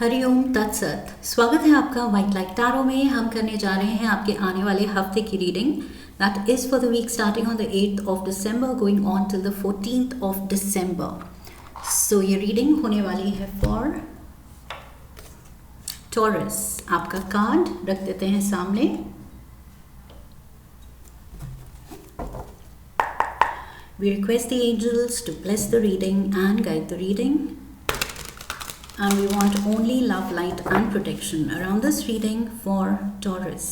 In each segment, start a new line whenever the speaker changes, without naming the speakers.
हरिओम तत्सत। स्वागत है आपका व्हाइट लाइट टैरो में। हम करने जा रहे हैं आपके आने वाले हफ्ते की reading that is for the week starting on the 8th of December going on till the 14th of December. So ये रीडिंग होने वाली है फॉर टॉरस। आपका कार्ड रख देते हैं सामने। We request the angels to bless the reading and guide the reading. And we want only love, light and protection around this reading for Taurus.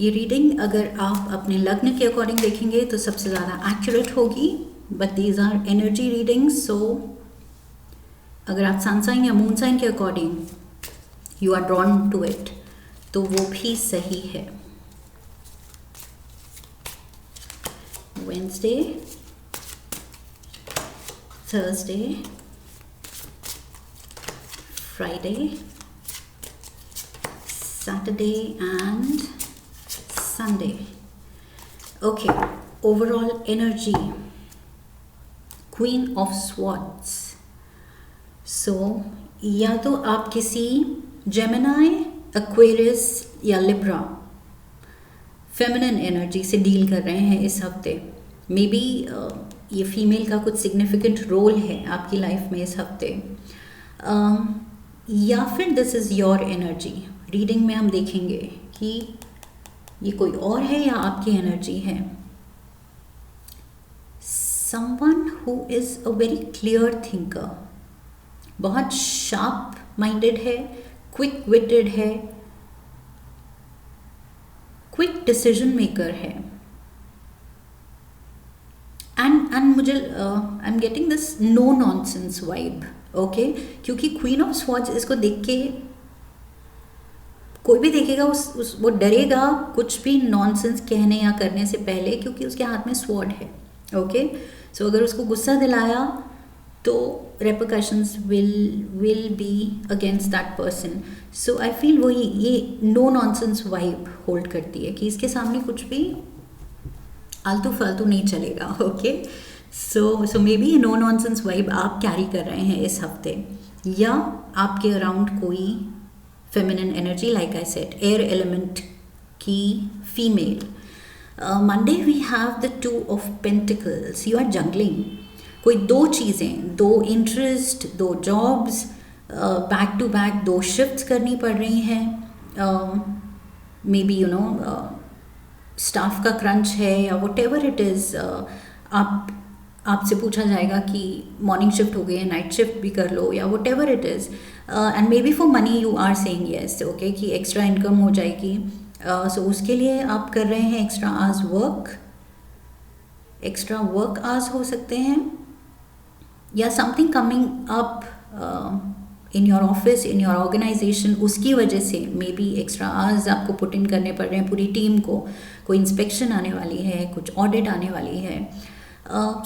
ये रीडिंग अगर आप अपने लग्न के अकॉर्डिंग देखेंगे तो सबसे ज़्यादा एक्यूरेट होगी, but these are energy readings. So अगर आप सन साइन या मून साइन के according you are drawn to it तो वो भी सही है। Wednesday, Thursday, Friday, Saturday and Sunday. Okay, overall energy, Queen of Swords. So या तो आप किसी Gemini, Aquarius या Libra फेमिनिन एनर्जी से डील कर रहे हैं इस हफ्ते। मे बी ये फीमेल का कुछ सिग्निफिकेंट रोल है आपकी लाइफ में इस हफ्ते, या फिर this is your energy. Reading में हम देखेंगे कि ये कोई और है या आपकी एनर्जी है। Someone who is a very clear thinker, बहुत शार्प माइंडेड है, क्विक विटेड है, क्विक डिसीजन मेकर है। एंड मुझे I am getting this no nonsense vibe. Okay, क्योंकि क्वीन ऑफ स्वॉर्ड्स इसको देख के कोई भी देखेगा वो डरेगा कुछ भी नॉनसेंस कहने या करने से पहले, क्योंकि उसके हाथ में स्वॉर्ड है। ओके, सो अगर उसको गुस्सा दिलाया तो repercussions will be against that person. So I feel वही ये नो नॉनसेंस वाइब होल्ड करती है कि इसके सामने कुछ भी आलतू फालतू नहीं चलेगा। Okay, so maybe no nonsense vibe आप कैरी कर रहे हैं इस हफ्ते, या आपके अराउंड कोई feminine energy, like I said air element की female. Monday we have the 2 of pentacles. You are juggling कोई दो चीज़ें, दो इंटरेस्ट, दो जॉब्स बैक टू बैक, दो शिफ्ट्स करनी पड़ रही हैं। मे बी स्टाफ का क्रंच है या वट एवर इट इज़। आपसे पूछा जाएगा कि मॉर्निंग शिफ्ट हो गई है, नाइट शिफ्ट भी कर लो या what it is. And maybe for money you are saying yes, okay, कि एक्स्ट्रा इनकम हो जाएगी। सो उसके लिए आप कर रहे हैं extra hours work, extra work hours हो सकते हैं, या something coming up in your office, in your organisation, उसकी वजह से मे बी एक्स्ट्रा आवर्स आपको पुट इन करने पड़ रहे हैं पूरी टीम को। कोई इंस्पेक्शन आने वाली है, कुछ ऑडिट आने वाली है।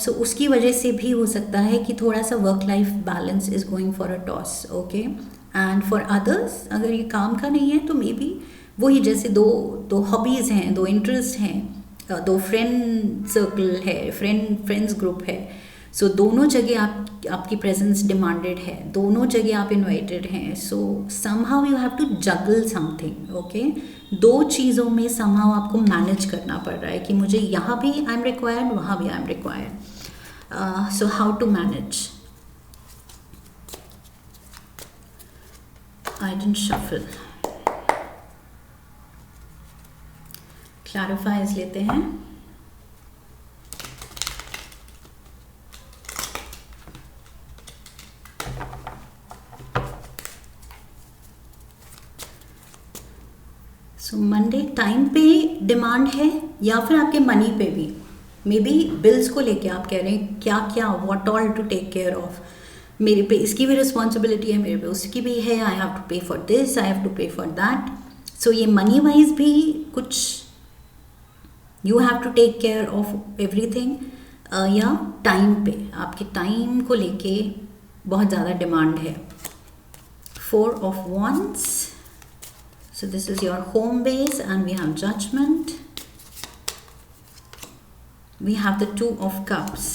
सो उसकी वजह से भी हो सकता है कि थोड़ा सा work life balance is going for a toss. Okay, and for others अगर ये काम का नहीं है तो मे बी वही जैसे दो हॉबीज़ हैं, दो इंटरेस्ट हैं, दो फ्रेंड सर्कल है, फ्रेंड्स ग्रुप है। सो दोनों जगह आपकी प्रेजेंस डिमांडेड है, दोनों जगह आप इनवाइटेड हैं। So somehow you have to juggle something. Okay, दो चीज़ों में समहाउ आपको मैनेज करना पड़ रहा है कि मुझे यहाँ भी आई एम रिक्वायर्ड, वहाँ भी I am required. So how to manage. I didn't shuffle. Clarifies लेते हैं। सो मंडे टाइम पे डिमांड है, या फिर आपके मनी पे भी। मे बी बिल्स को लेके आप कह रहे हैं क्या क्या, what all to take care of. मेरे पे इसकी भी रिस्पॉन्सिबिलिटी है, मेरे पे उसकी भी है। I have to pay for this, I have to pay for that. So ये मनी वाइज भी कुछ you have to take care of everything, या टाइम पे आपके टाइम को लेके बहुत ज़्यादा डिमांड है। 4 of wands. So this is your home base, and we have judgment. We have the 2 of cups.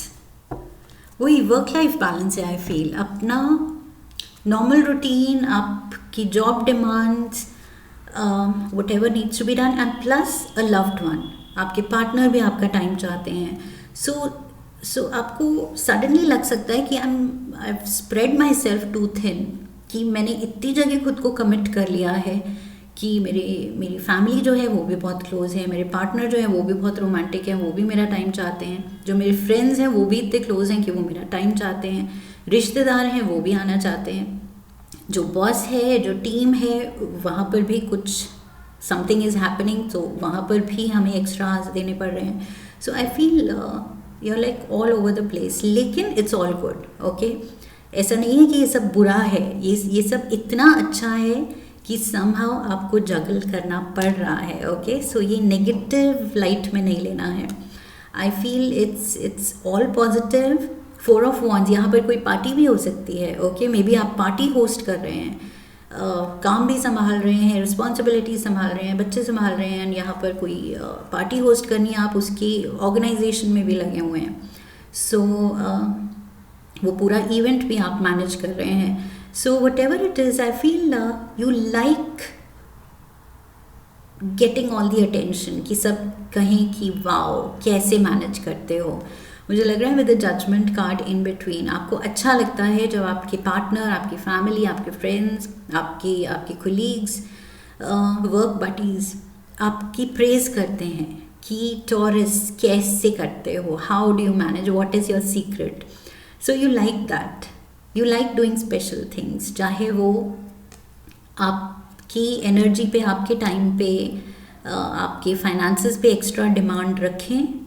वही वर्क लाइफ बैलेंस है। आई फील अपना नॉर्मल रूटीन आप आपकी job demands whatever needs to be done, and plus a loved one, आपके partner भी आपका time चाहते हैं. सो आपको सडनली लग सकता है कि I spread my self too thin, कि मैंने इतनी जगह खुद को कमिट कर लिया है कि मेरी फैमिली जो है वो भी बहुत क्लोज है, मेरे पार्टनर जो है वो भी बहुत रोमांटिक है, वो भी मेरा टाइम चाहते हैं, जो मेरे फ्रेंड्स हैं वो भी इतने क्लोज हैं कि वो मेरा टाइम चाहते हैं, रिश्तेदार हैं वो भी आना चाहते हैं, जो बॉस है, जो टीम है, वहाँ पर भी कुछ समथिंग इज़ हैपनिंग, तो वहाँ पर भी हमें एक्स्ट्रा आवर्स देने पड़ रहे हैं. So I feel you are like all over the place, लेकिन इट्स ऑल गुड. ओके, ऐसा नहीं है कि ये सब बुरा है, ये सब इतना अच्छा है कि समहाउ आपको जगल करना पड़ रहा है. ओके, सो ये नेगेटिव लाइट में नहीं लेना है. I feel it's all positive. 4 of wands, यहाँ पर कोई पार्टी भी हो सकती है. ओके, मे बी आप पार्टी होस्ट कर रहे हैं, काम भी संभाल रहे हैं, रिस्पॉन्सिबिलिटी संभाल रहे हैं, बच्चे संभाल रहे हैं, यहाँ पर कोई पार्टी होस्ट करनी है, आप उसकी ऑर्गेनाइजेशन में भी लगे हुए हैं. सो वो पूरा इवेंट भी आप मैनेज कर रहे हैं. So what ever it is, I feel you like getting all the attention, कि सब कहें कि वाओ कैसे मैनेज करते हो. मुझे लग रहा है with the judgement card in between, आपको अच्छा लगता है जब आपके पार्टनर, आपकी फैमिली, आपके फ्रेंड्स, आपके कोलीग्स, वर्क बडीज़ आपकी प्रेज करते हैं कि टॉरस कैसे करते हो, how do you manage, what is your secret. So you like that, you like doing special things, चाहे वो आपकी एनर्जी पे, आपके टाइम पे, आपके फाइनेंसेस पे एक्स्ट्रा डिमांड रखें,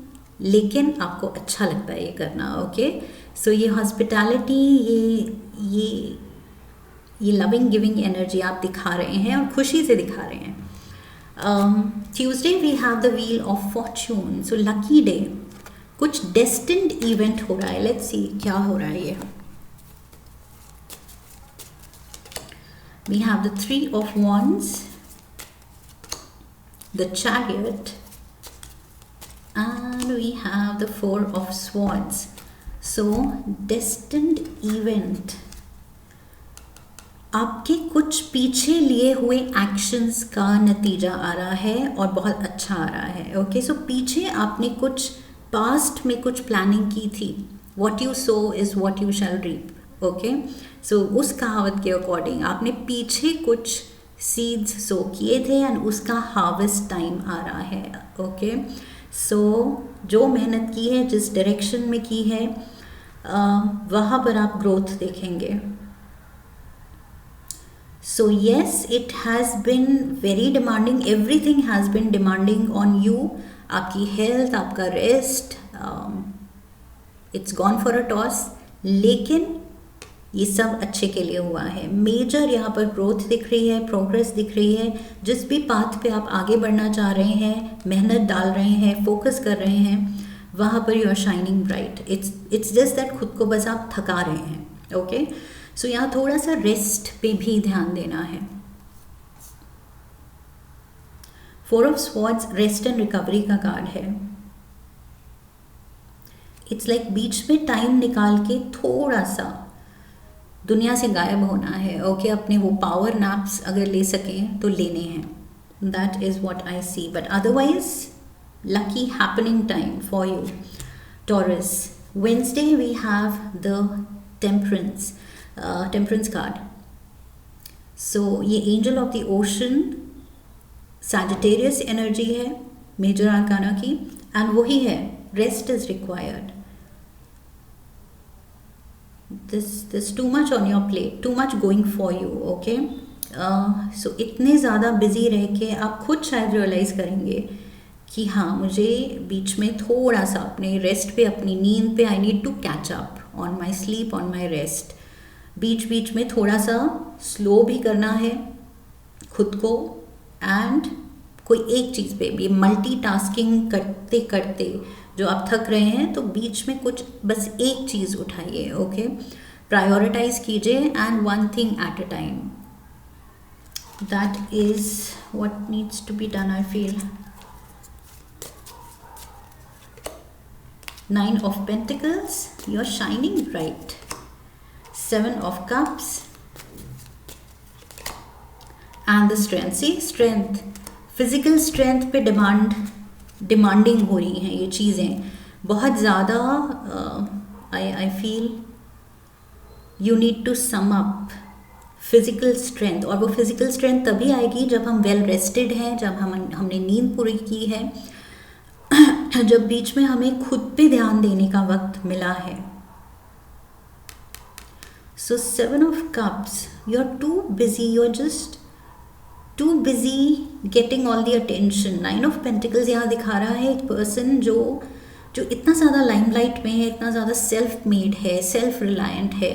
लेकिन आपको अच्छा लगता है ये करना. ओके, सो ये हॉस्पिटैलिटी, ये लविंग गिविंग एनर्जी आप दिखा रहे हैं और खुशी से दिखा रहे हैं. Tuesday we have the wheel of fortune, so lucky day, कुछ डेस्टिन्ड इवेंट हो रहा है. लेट्स सी क्या हो रहा है. ये we have the 3 of wands, the chariot, and we have the 4 of swords. So destined event, आपके कुछ पीछे लिए हुए एक्शंस का नतीजा आ रहा है और बहुत अच्छा आ रहा है. ओके, सो पीछे आपने कुछ पास्ट में कुछ प्लानिंग की थी. What you sow is what you shall reap. Okay, so उस कहावत के अकॉर्डिंग आपने पीछे कुछ सीड्स सो किए थे एंड उसका हार्वेस्ट टाइम आ रहा है. ओके, सो जो मेहनत की है, जिस डायरेक्शन में की है, वहाँ पर आप ग्रोथ देखेंगे. So yes, it has been very demanding, everything has been demanding on you. आपकी हेल्थ, आपका rest, it's gone for a toss, लेकिन ये सब अच्छे के लिए हुआ है. मेजर यहाँ पर ग्रोथ दिख रही है, प्रोग्रेस दिख रही है. जिस भी पाथ पे आप आगे बढ़ना चाह रहे हैं, मेहनत डाल रहे हैं, फोकस कर रहे हैं, वहाँ पर you are shining bright. It's just that खुद को बस आप थका रहे हैं. ओके, सो यहाँ थोड़ा सा रेस्ट पे भी ध्यान देना है. 4 of swords rest and recovery का कार्ड है. इट्स लाइक बीच में टाइम निकाल के थोड़ा सा दुनिया से गायब होना है. ओके, अपने वो पावर नैप्स अगर ले सकें तो लेने हैं. That is what I see. But otherwise lucky happening time for you. Taurus, Wednesday we have the temperance card. So ये angel of the ocean, Sagittarius energy है मेजर आर्काना की, एंड वही है rest is required. This too much on your plate, too much going for you. Okay, so इतने ज़्यादा busy रह के आप खुद शायद रियलाइज़ करेंगे कि हाँ, मुझे बीच में थोड़ा सा अपने रेस्ट पे, अपनी नींद पे, I need to catch up on my sleep, on my rest. बीच बीच में थोड़ा सा स्लो भी करना है खुद को, एंड कोई एक चीज़ पे भी मल्टीटास्किंग करते करते जो आप थक रहे हैं, तो बीच में कुछ बस एक चीज़ उठाइए. ओके, प्रायोरिटाइज कीजिए, and one thing at a time. That is what needs to be done, I feel. 9 of Pentacles, you're shining bright. 7 of Cups, and the strength, see strength, physical strength पे demanding हो रही हैं ये चीज़ें बहुत ज़्यादा. I feel you need to sum up physical strength, और वो फिजिकल स्ट्रेंथ तभी आएगी जब हम वेल रेस्टेड हैं, जब हमने नींद पूरी की है, जब बीच में हमें खुद पे ध्यान देने का वक्त मिला है. सो 7 of Cups, you're too busy, you're just too busy getting all the attention. 9 of Pentacles यहाँ दिखा रहा है एक पर्सन जो इतना ज़्यादा लाइमलाइट में है, इतना ज़्यादा सेल्फ मेड है, सेल्फ रिलायंट है,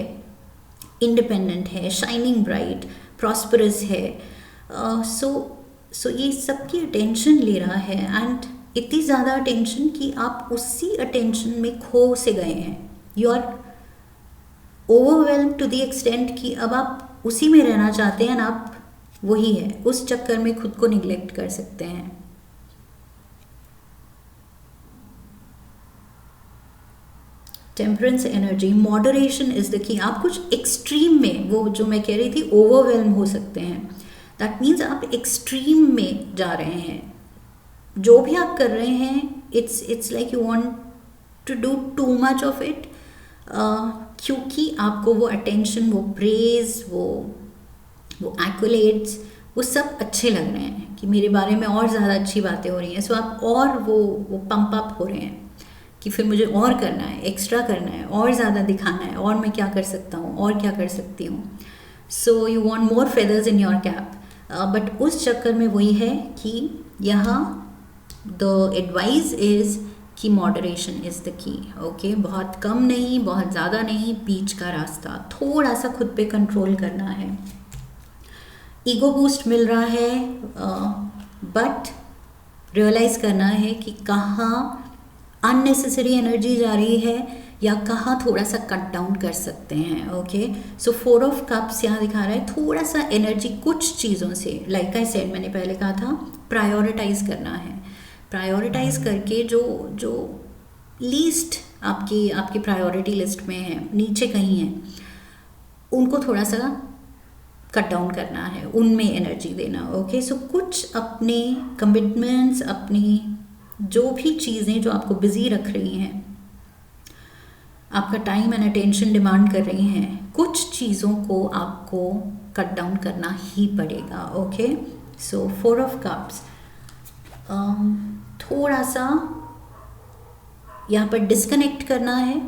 इंडिपेंडेंट है, शाइनिंग ब्राइट, प्रॉस्परस है. सो ये सबकी अटेंशन ले रहा है, एंड इतनी ज़्यादा अटेंशन कि आप उसी अटेंशन में खो से गए हैं. You are overwhelm to the extent कि अब आप उसी में रहना चाहते हैं, आप वही है, उस चक्कर में खुद को निग्लेक्ट कर सकते हैं. Temperance energy, moderation is the key. आप कुछ एक्सट्रीम में, वो जो मैं कह रही थी ओवरवेल्म हो सकते हैं, दैट मीन्स आप एक्सट्रीम में जा रहे हैं. जो भी आप कर रहे हैं, it's like you want to do too much of it, क्योंकि आपको वो अटेंशन, वो प्रेज, वो एक्युलेट्स, वो सब अच्छे लग रहे हैं कि मेरे बारे में और ज़्यादा अच्छी बातें हो रही हैं. सो आप और वो पंप अप हो रहे हैं कि फिर मुझे और करना है, एक्स्ट्रा करना है, और ज़्यादा दिखाना है, और मैं क्या कर सकता हूँ, और क्या कर सकती हूँ. So you want more feathers in your cap. But उस चक्कर में वही है कि यहाँ द एडवाइस इज़ कि moderation is the key. Okay, बहुत कम नहीं, बहुत ज़्यादा नहीं, बीच का रास्ता. थोड़ा सा खुद पे कंट्रोल करना है. ईगो बूस्ट मिल रहा है, बट रियलाइज़ करना है कि कहाँ अननेसेसरी एनर्जी जा रही है या कहाँ थोड़ा सा कट डाउन कर सकते हैं. ओके, सो 4 of Cups यहाँ दिखा रहा है थोड़ा सा एनर्जी कुछ चीज़ों से, लाइक आई सेड, मैंने पहले कहा था, प्रायोरिटाइज करना है. प्रायोरिटाइज करके जो लीस्ट आपकी प्रायोरिटी लिस्ट में है, नीचे कहीं है, उनको थोड़ा सा कट डाउन करना है, उनमें एनर्जी देना. ओके, सो कुछ अपने कमिटमेंट्स, अपनी जो भी चीज़ें जो आपको बिजी रख रही हैं, आपका टाइम एंड अटेंशन डिमांड कर रही हैं, कुछ चीज़ों को आपको कट डाउन करना ही पड़ेगा. ओके, सो 4 of Cups, थोड़ा सा यहाँ पर डिस्कनेक्ट करना है,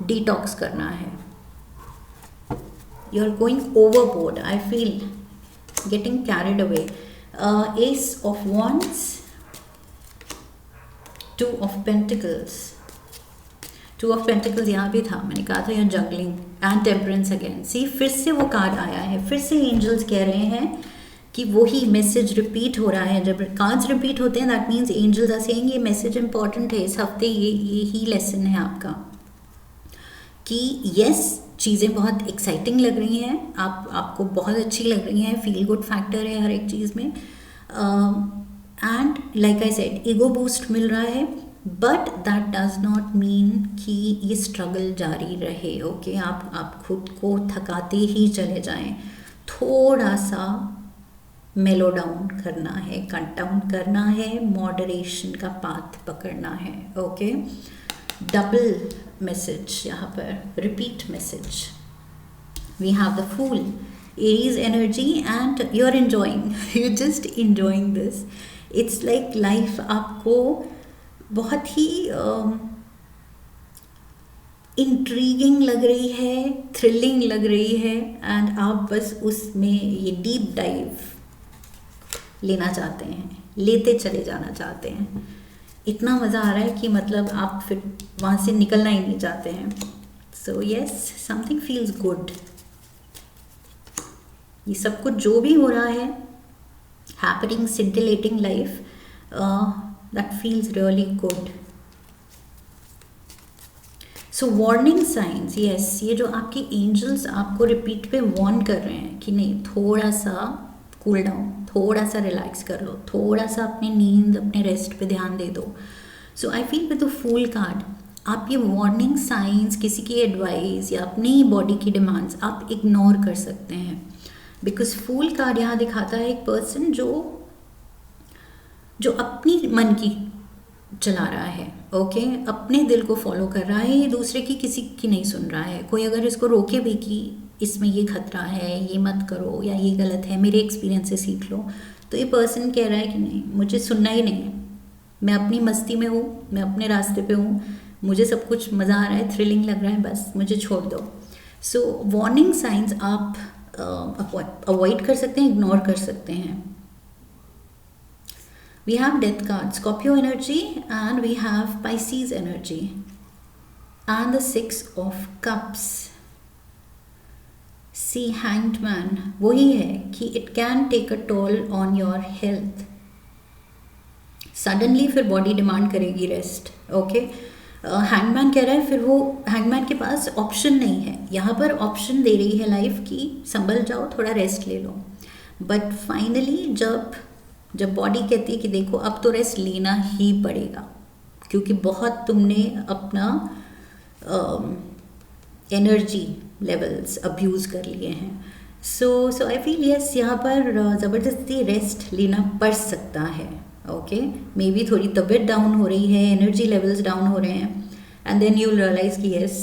डिटॉक्स करना है. You are going overboard, I feel getting carried away. Ace of Wands, 2 of Pentacles. 2 of Pentacles यहाँ भी था, मैंने कहा था यहाँ जंगलिंग एंड टेम्परेंस अगेन. सी, फिर से वो कार्ड आया है, फिर से एंजल्स कह रहे हैं कि वही मैसेज रिपीट हो रहा है. जब कार्ड्स रिपीट होते हैं, that means angels are saying ये मैसेज इंपॉर्टेंट है इस हफ्ते, ये ही लेसन है आपका कि यस, चीज़ें बहुत एक्साइटिंग लग रही हैं, आपको बहुत अच्छी लग रही हैं, फील गुड फैक्टर है हर एक चीज़ में. And like I said, ego boost मिल रहा है, but that does not mean कि ये स्ट्रगल जारी रहे. ओके, आप खुद को थकाते ही चले जाएं. थोड़ा सा मेलो डाउन करना है, कट डाउन करना है, मॉडरेशन का पाथ पकड़ना है. ओके, डबल मैसेज यहाँ पर, repeat message. We have the fool, Aries energy, and you are enjoying, you just enjoying this. It's like life आपको बहुत ही इंट्रीगिंग लग रही है, थ्रिलिंग लग रही है, एंड आप बस उसमें ये डीप डाइव लेना चाहते हैं, लेते चले जाना चाहते हैं. इतना मज़ा आ रहा है कि मतलब आप फिर वहाँ से निकलना ही नहीं चाहते हैं. So yes, something feels good. ये सब कुछ जो भी हो रहा है, happening, scintillating life, that feels really good. So warning science, yes, ये जो आपके एंजल्स आपको रिपीट पे वार्न कर रहे हैं कि नहीं, थोड़ा सा कूल डाउन, थोड़ा सा रिलैक्स कर लो, थोड़ा सा अपनी नींद, अपने रेस्ट पे ध्यान दे दो. So I feel with the fool card, आप ये वार्निंग साइंस, किसी की एडवाइस या अपनी बॉडी की डिमांड्स आप इग्नोर कर सकते हैं. बिकॉज फूल कार्ड यहाँ दिखाता है एक पर्सन जो जो अपनी मन की चला रहा है, ओके, अपने दिल को फॉलो कर रहा है, ये दूसरे की किसी की नहीं सुन रहा है। कोई अगर इसको रोके भी कि इसमें ये खतरा है, ये मत करो, या ये गलत है, मेरे एक्सपीरियंस से सीख लो, तो ये पर्सन कह रहा है कि नहीं, मुझे सुनना ही नहीं है, मैं अपनी मस्ती में हूँ, मैं अपने रास्ते पे हूँ, मुझे सब कुछ मज़ा आ रहा है, थ्रिलिंग लग रहा है, बस मुझे छोड़ दो। सो वार्निंग साइंस आप अवॉइड कर सकते हैं, इग्नोर कर सकते हैं। We have death card, Scorpio energy, and we have Pisces energy, and the 6 of cups. See, hanged man वही है कि it can take a toll on your health. Suddenly फिर बॉडी डिमांड करेगी रेस्ट, ओके। हैंगमैन कह रहा है फिर वो हैंगमैन के पास ऑप्शन नहीं है, यहाँ पर ऑप्शन दे रही है लाइफ की संभल जाओ, थोड़ा रेस्ट ले लो, बट फाइनली जब बॉडी कहती है कि देखो अब तो रेस्ट लेना ही पड़ेगा, क्योंकि बहुत तुमने अपना एनर्जी लेवल्स अब्यूज़ कर लिए हैं। सो आई फील यस, यहाँ पर ज़बरदस्ती रेस्ट लेना पड़ सकता है, ओके। मे बी थोड़ी तबीयत डाउन हो रही है, एनर्जी लेवल्स डाउन हो रहे हैं, एंड देन यू रियलाइज़ कि यस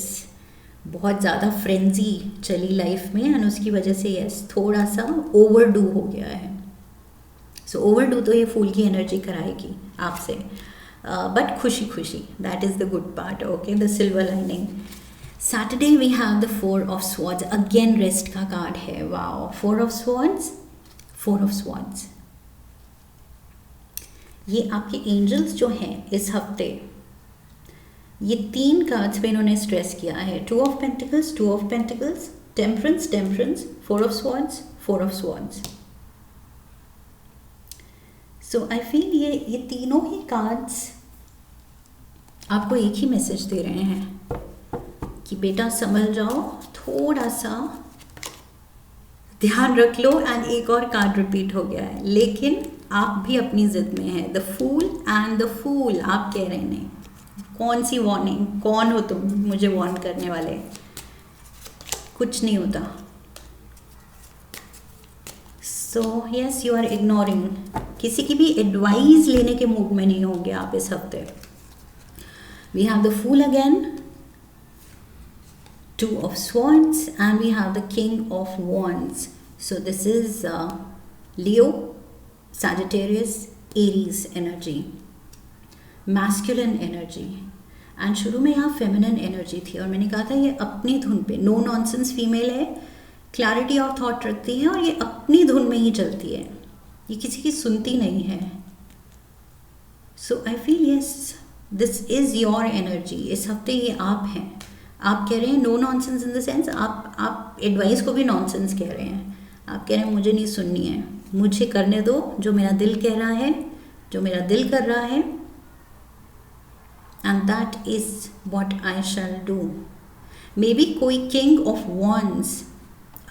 बहुत ज़्यादा फ्रेंजी चली लाइफ में, एंड उसकी वजह से यस थोड़ा सा ओवरडू हो गया है। सो ओवरडू तो ये फूल की एनर्जी कराएगी आपसे, बट खुशी खुशी, that is the good part, okay, the silver lining. Saturday we have the 4 of swords, again rest का कार्ड है, wow, 4 of swords, 4 of swords. ये आपके एंजल्स जो हैं इस हफ्ते, ये 3 कार्ड्स पे इन्होंने स्ट्रेस किया है, 2 of pentacles, 2 of pentacles, temperance, temperance, 4 of swords, 4 of swords. So I feel ये तीनों ही कार्ड्स आपको एक ही मैसेज दे रहे हैं कि बेटा संभल जाओ, थोड़ा सा ध्यान रख लो। एंड एक और कार्ड रिपीट हो गया है, लेकिन आप भी अपनी जिद में हैं, the fool and the fool. आप कह रहे हैं नहीं, कौन सी वार्निंग, कौन हो तुम मुझे वार्न करने वाले, कुछ नहीं होता। So yes, you are ignoring, किसी की भी एडवाइस लेने के मूड में नहीं होंगे आप इस हफ्ते। We have the fool again, 2 of swords, and we have the king of wands. So this is Leo, Sagittarius, Aries energy, masculine energy, and शुरू में यहाँ feminine energy थी, और मैंने कहा था ये अपनी धुन पे, no nonsense female है, clarity of thought रखती है, और ये अपनी धुन में ही चलती है, ये किसी की सुनती नहीं है। So I feel yes, this is your energy, इस हफ्ते ये आप हैं। आप कह रहे हैं no nonsense in the sense, आप एडवाइस को भी नॉनसेंस कह रहे हैं। आप कह रहे हैं मुझे नहीं सुननी है, मुझे करने दो जो मेरा दिल कह रहा है, जो मेरा दिल कर रहा है, and that is what I shall do. May be कोई किंग ऑफ वॉन्ड्स,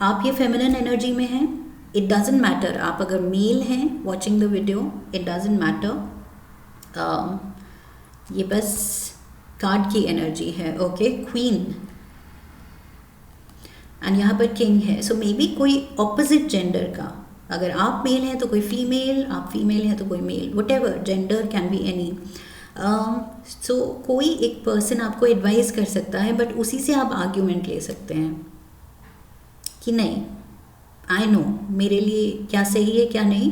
आप ये फेमिनिन एनर्जी में हैं, इट डजेंट मैटर। आप अगर मेल हैं watching the video, it doesn't matter, ये बस कार्ड की एनर्जी है, ओके, क्वीन, एंड यहाँ पर किंग है। सो मे बी कोई ऑपोजिट जेंडर का, अगर आप मेल हैं तो कोई फीमेल, आप फीमेल हैं तो कोई male, whatever, gender can be any. So कोई एक पर्सन आपको एडवाइस कर सकता है, बट उसी से आप आर्ग्यूमेंट ले सकते हैं कि नहीं, आई नो मेरे लिए क्या सही है क्या नहीं,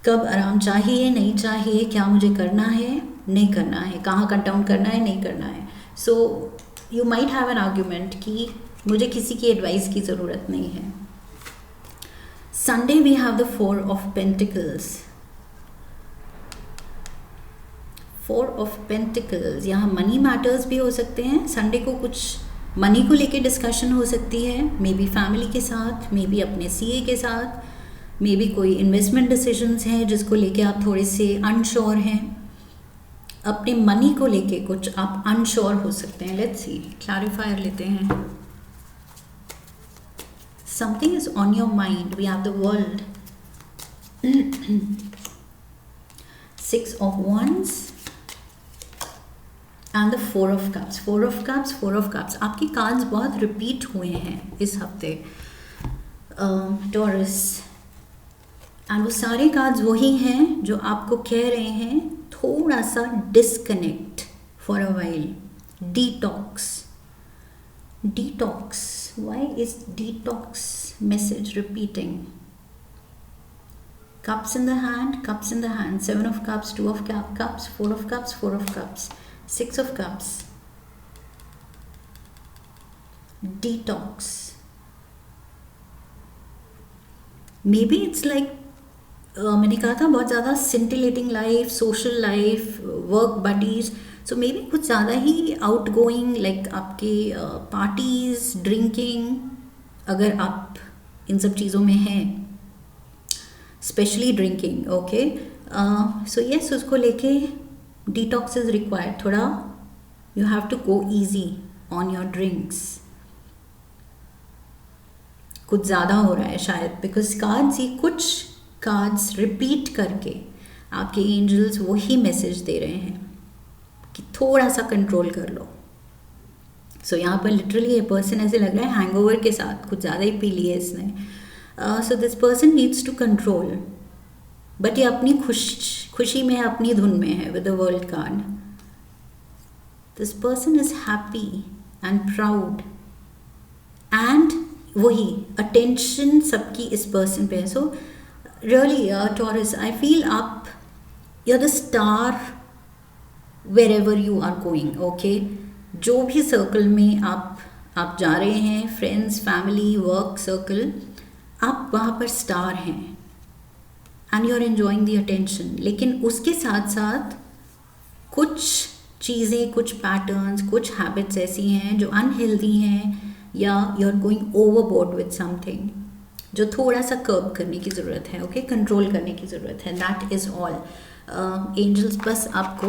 कब आराम चाहिए नहीं चाहिए, क्या मुझे करना है नहीं करना है, कहाँ कट डाउन करना है नहीं करना है। So you might have an argument कि मुझे किसी की एडवाइस की ज़रूरत नहीं है। Sunday we have the 4 of pentacles, 4 of pentacles, यहाँ मनी मैटर्स भी हो सकते हैं। संडे को कुछ मनी को लेके डिस्कशन हो सकती है, मे बी फैमिली के साथ, मे बी अपने सीए के साथ, मे बी कोई इन्वेस्टमेंट डिसीजंस हैं जिसको लेके आप थोड़े से अनश्योर हैं। अपने मनी को लेके कुछ आप अनश्योर हो सकते हैं। लेट्स सी, क्लैरिफायर लेते हैं। Something is on your mind, we have the world, 6 of wands and the 4 of cups, 4 of cups, 4 of cups. आपके कार्ड्स बहुत रिपीट हुए हैं इस हफ्ते। टॉरस, एंड वो सारे कार्ड्स वही हैं जो आपको कह रहे हैं थोड़ा सा disconnect for a while, detox. Detox, why is detox message repeating? Cups in the hand, cups in the hand, 7 of cups, 2 of cups, 4 of cups, 4 of cups, 6 of cups. Detox. Maybe it's like मैंने कहा था बहुत ज़्यादा scintillating life, social life, work buddies, so maybe कुछ ज़्यादा ही outgoing, like आपके parties, drinking, अगर आप इन सब चीज़ों में हैं, specially drinking. Okay, so yes, उसको लेके डिटॉक्स इज रिक्वायर्ड. थोड़ा you have to go easy on your drinks. कुछ ज़्यादा हो रहा है शायद, बिकॉज कार्ड्स, ये कुछ कार्ड्स रिपीट करके आपके एंजल्स वही मैसेज दे रहे हैं कि थोड़ा सा कंट्रोल कर लो. सो यहाँ पर लिटरली ये पर्सन ऐसे लग रहा है हैंगओवर के साथ, कुछ ज़्यादा ही पी लिया इसने. So this person needs to control, but ये अपनी खुशी में है, अपनी धुन में है with the world card. This person is happy and proud, and वही अटेंशन सबकी इस पर्सन पे है. So really Taurus, I feel आप, you are the star wherever you are going. Okay, जो भी सर्कल में आप जा रहे हैं, फ्रेंड्स, फैमिली, वर्क सर्कल, आप वहाँ पर स्टार हैं and you are enjoying the attention. लेकिन उसके साथ साथ कुछ चीज़ें, कुछ पैटर्न्स, कुछ हैबिट्स ऐसी हैं जो अनहेल्दी हैं, या you are going overboard with something, जो थोड़ा सा कर्ब करने की ज़रूरत है. ओके, कंट्रोल करने की ज़रूरत है. That is all. एंजल्स बस आपको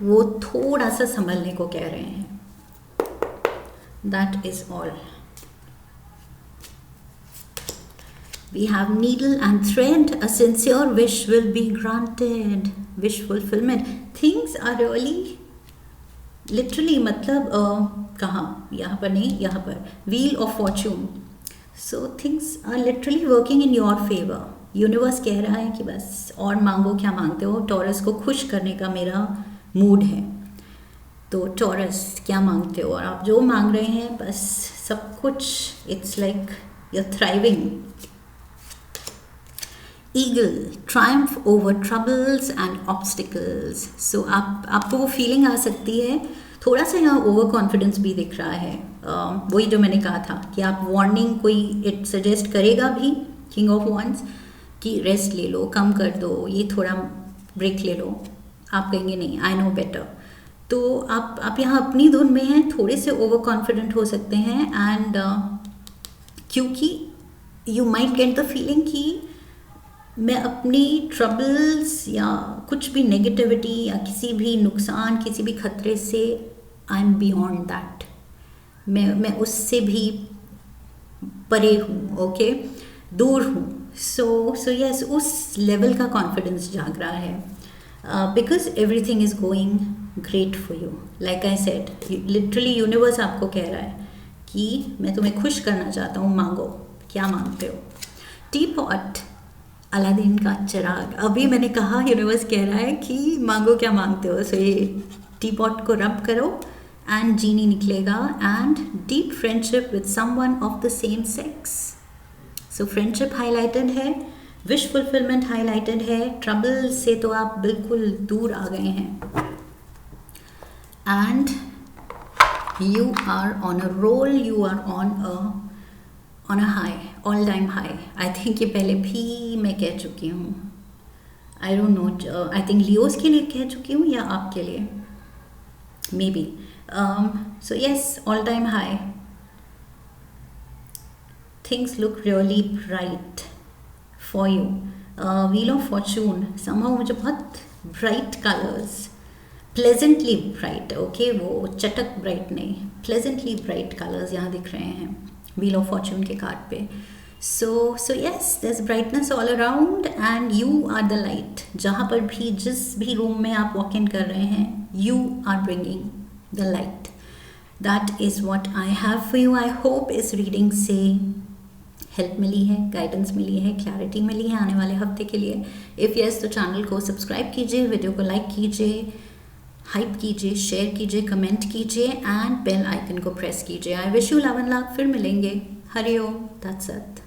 वो थोड़ा सा संभलने को कह रहे हैं. That is all. We have needle and thread. A sincere wish will be granted. Wish fulfillment. Things are really, literally, मतलब कहाँ, यहाँ पर नहीं, यहाँ पर Wheel of Fortune. So things are literally working in your favor. Universe कह रहा है कि बस और मांगो, क्या मांगते हो. टॉरस को खुश करने का मेरा मूड है. तो टॉरस, क्या मांगते हो? और आप जो मांग रहे हैं, बस सब कुछ, it's like you are thriving. Eagle, triumph over troubles and obstacles. So आपको वो फीलिंग आ सकती है. थोड़ा सा यहाँ ओवर कॉन्फिडेंस भी दिख रहा है. वही जो मैंने कहा था कि आप वार्निंग, कोई इट सजेस्ट करेगा भी, किंग ऑफ वॉन्ड्स, कि रेस्ट ले लो, कम कर दो, ये थोड़ा ब्रेक ले लो. आप कहेंगे नहीं, आई नो बेटर. तो आप यहाँ अपनी धुन में हैं, थोड़े से ओवर कॉन्फिडेंट हो सकते हैं. एंड क्योंकि you might get the feeling कि मैं अपनी ट्रबल्स या कुछ भी नेगेटिविटी या किसी भी नुकसान, किसी भी खतरे से, आई एम बियॉन्ड दैट. मैं उससे भी परे हूँ. ओके, दूर हूँ. सो यस, उस लेवल का कॉन्फिडेंस जाग रहा है. Because everything is going great for you. Like I said, literally universe आपको कह रहा है कि मैं तुम्हें खुश करना चाहता हूँ, मांगो, क्या मांगते हो. टी पॉट, अलादीन का चिराग. अभी मैंने कहा यूनिवर्स कह रहा है कि मांगो, क्या मांगते हो. सो ये टी पॉट को रब करो एंड जीनी निकलेगा. And deep friendship with someone of the same sex. So friendship highlighted है, विश फुलफिलमेंट हाईलाइटेड है. ट्रबल से तो आप बिल्कुल दूर आ गए हैं. And you are on a roll, you are on a high, all time high. I think ये पहले भी मैं कह चुकी हूँ. I don't know, I think Leos के लिए कह चुकी हूँ या आपके लिए, maybe. So yes, all time high. Things look really bright for you. Wheel of Fortune, somehow मुझे बहुत bright colours, pleasantly bright. Okay, वो चटक ब्राइट नहीं, प्लेजेंटली ब्राइट कलर्स यहाँ दिख रहे हैं व्हील ऑफ फॉर्चून के कार्ड पे. So yes, there is brightness all around and you are the light. जहाँ पर भी, जिस भी रूम में आप वॉक इन कर रहे हैं, you are bringing the light. That is what I have for you. I hope इस रीडिंग से हेल्प मिली है, गाइडेंस मिली है, क्लैरिटी मिली है आने वाले हफ्ते के लिए? इफ़ यस तो चैनल को सब्सक्राइब कीजिए, वीडियो को लाइक कीजिए, हाइप कीजिए, शेयर कीजिए, कमेंट कीजिए एंड बेल आइकन को प्रेस कीजिए। I wish you love and luck. फिर मिलेंगे। हरि ओम तत्सत।